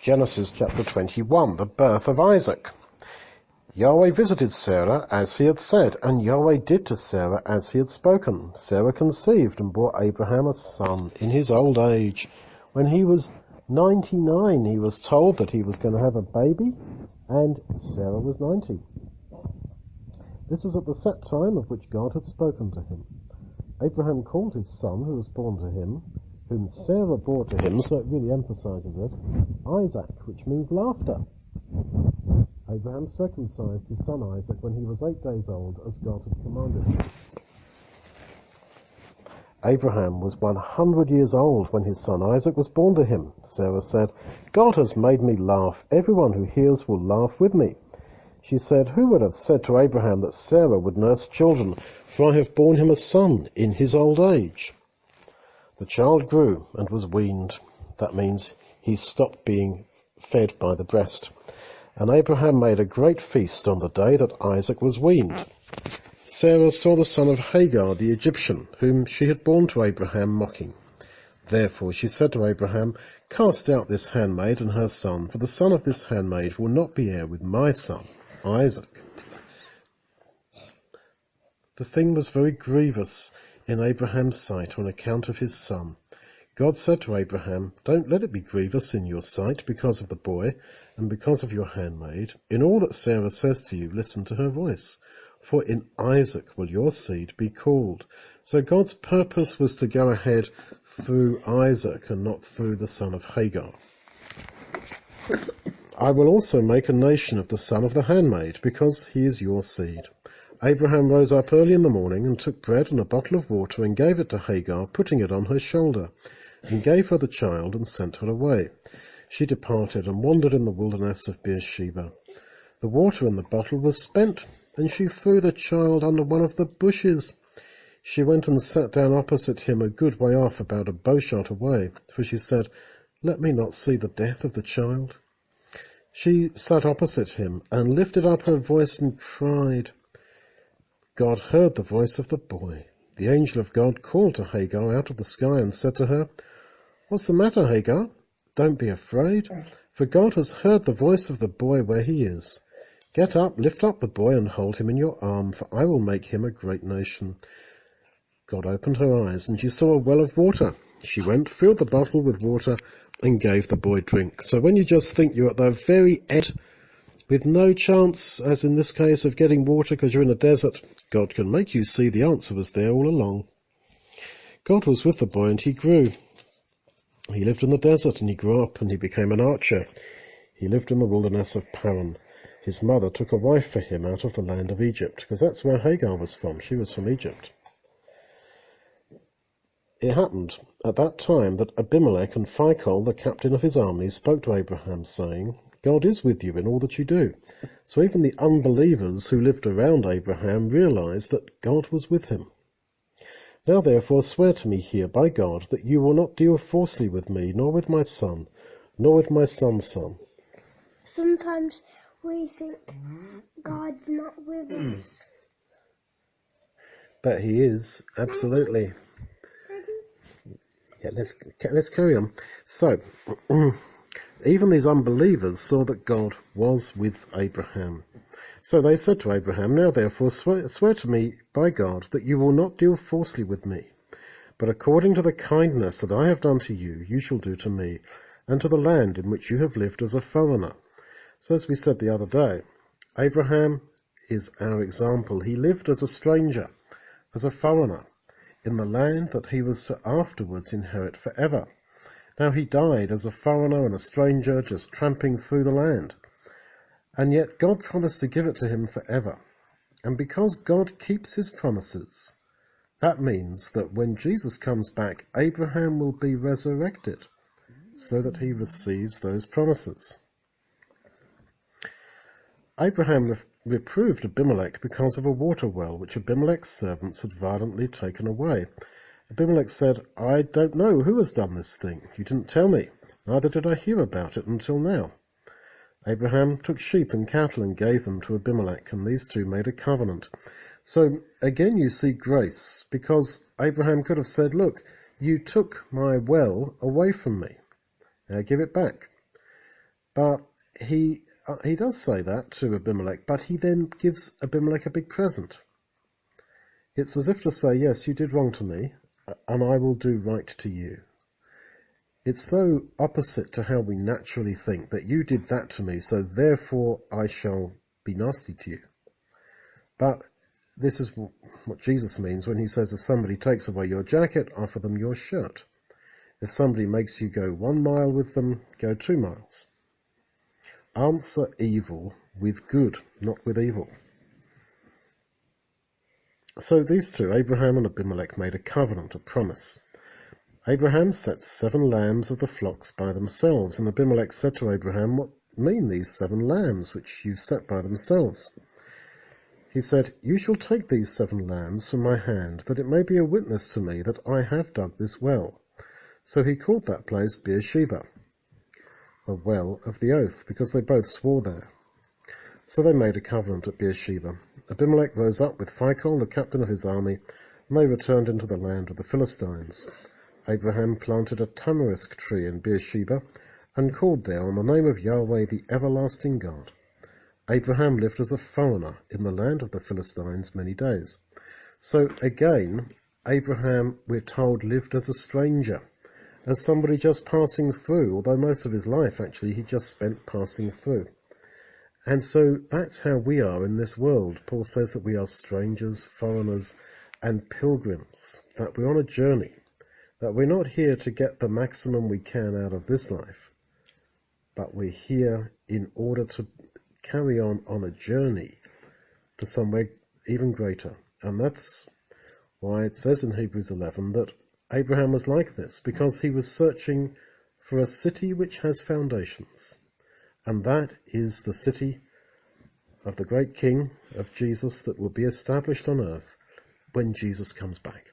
Genesis chapter 21, the birth of Isaac. Yahweh visited Sarah as he had said, and Yahweh did to Sarah as he had spoken. Sarah conceived and bore Abraham a son in his old age. When he was 99, he was told that he was going to have a baby, and Sarah was 90. This was at the set time of which God had spoken to him. Abraham called his son, who was born to him, whom Sarah bore to him, so it really emphasizes it, Isaac, which means laughter. Abraham circumcised his son Isaac when he was 8 days old, as God had commanded him. Abraham was 100 years old when his son Isaac was born to him. Sarah said, "God has made me laugh. Everyone who hears will laugh with me." She said, "Who would have said to Abraham that Sarah would nurse children? For I have borne him a son in his old age." The child grew and was weaned. That means he stopped being fed by the breast. And Abraham made a great feast on the day that Isaac was weaned. Sarah saw the son of Hagar the Egyptian, whom she had borne to Abraham, mocking. Therefore she said to Abraham, "Cast out this handmaid and her son, for the son of this handmaid will not be heir with my son, Isaac." The thing was very grievous in Abraham's sight on account of his son. God said to Abraham, "Don't let it be grievous in your sight because of the boy and because of your handmaid. In all that Sarah says to you, listen to her voice, for in Isaac will your seed be called." So God's purpose was to go ahead through Isaac and not through the son of Hagar. "I will also make a nation of the son of the handmaid, because he is your seed." Abraham rose up early in the morning and took bread and a bottle of water and gave it to Hagar, putting it on her shoulder, and gave her the child and sent her away. She departed and wandered in the wilderness of Beersheba. The water in the bottle was spent, and she threw the child under one of the bushes. She went and sat down opposite him a good way off, about a bowshot away, for she said, "Let me not see the death of the child." She sat opposite him and lifted up her voice and cried. God heard the voice of the boy. The angel of God called to Hagar out of the sky and said to her, "What's the matter, Hagar? Don't be afraid, for God has heard the voice of the boy where he is. Get up, lift up the boy and hold him in your arm, for I will make him a great nation." God opened her eyes, and she saw a well of water. She went, filled the bottle with water, and gave the boy drink. So when you just think you're at the very end, with no chance, as in this case, of getting water because you're in a desert, God can make you see the answer was there all along. God was with the boy, and he grew. He lived in the desert, and he grew up, and he became an archer. He lived in the wilderness of Paran. His mother took a wife for him out of the land of Egypt, because that's where Hagar was from. She was from Egypt. It happened at that time that Abimelech and Phicol, the captain of his army, spoke to Abraham, saying, "God is with you in all that you do." So even the unbelievers who lived around Abraham realized that God was with him. "Now therefore swear to me here by God that you will not deal falsely with me, nor with my son, nor with my son's son." Sometimes we think God's not with us. But he is, absolutely. Yeah, let's carry on. So, even these unbelievers saw that God was with Abraham. So they said to Abraham, "Now therefore swear to me by God that you will not deal falsely with me, but according to the kindness that I have done to you, you shall do to me, and to the land in which you have lived as a foreigner." So as we said the other day, Abraham is our example. He lived as a stranger, as a foreigner, in the land that he was to afterwards inherit forever. Now he died as a foreigner and a stranger, just tramping through the land. And yet God promised to give it to him forever. And because God keeps his promises, that means that when Jesus comes back, Abraham will be resurrected so that he receives those promises. Abraham reproved Abimelech because of a water well which Abimelech's servants had violently taken away. Abimelech said, "I don't know who has done this thing. You didn't tell me, neither did I hear about it until now." Abraham took sheep and cattle and gave them to Abimelech, and these two made a covenant. So again you see grace, because Abraham could have said, "Look, you took my well away from me. Now give it back." But he does say that to Abimelech, but he then gives Abimelech a big present. It's as if to say, yes, you did wrong to me, and I will do right to you. It's so opposite to how we naturally think, that you did that to me, so therefore I shall be nasty to you. But this is what Jesus means when he says, if somebody takes away your jacket, offer them your shirt. If somebody makes you go 1 mile with them, go 2 miles. Answer evil with good, not with evil. So these two, Abraham and Abimelech, made a covenant, a promise. Abraham set 7 lambs of the flocks by themselves, and Abimelech said to Abraham, what mean these 7 lambs which you've set by themselves? He said, you shall take these 7 lambs from my hand, that it may be a witness to me that I have dug this well. So he called that place Beersheba, the well of the oath, because they both swore there. So they made a covenant at Beersheba. Abimelech rose up with Phicol, the captain of his army, and they returned into the land of the Philistines. Abraham planted a tamarisk tree in Beersheba, and called there on the name of Yahweh, the everlasting God. Abraham lived as a foreigner in the land of the Philistines many days. So again, Abraham, we're told, lived as a stranger, as somebody just passing through, although most of his life actually he just spent passing through. And so that's how we are in this world. Paul says that we are strangers, foreigners, and pilgrims, that we're on a journey, that we're not here to get the maximum we can out of this life, but we're here in order to carry on a journey to somewhere even greater. And that's why it says in Hebrews 11 that Abraham was like this, because he was searching for a city which has foundations. And that is the city of the great King, of Jesus, that will be established on earth when Jesus comes back.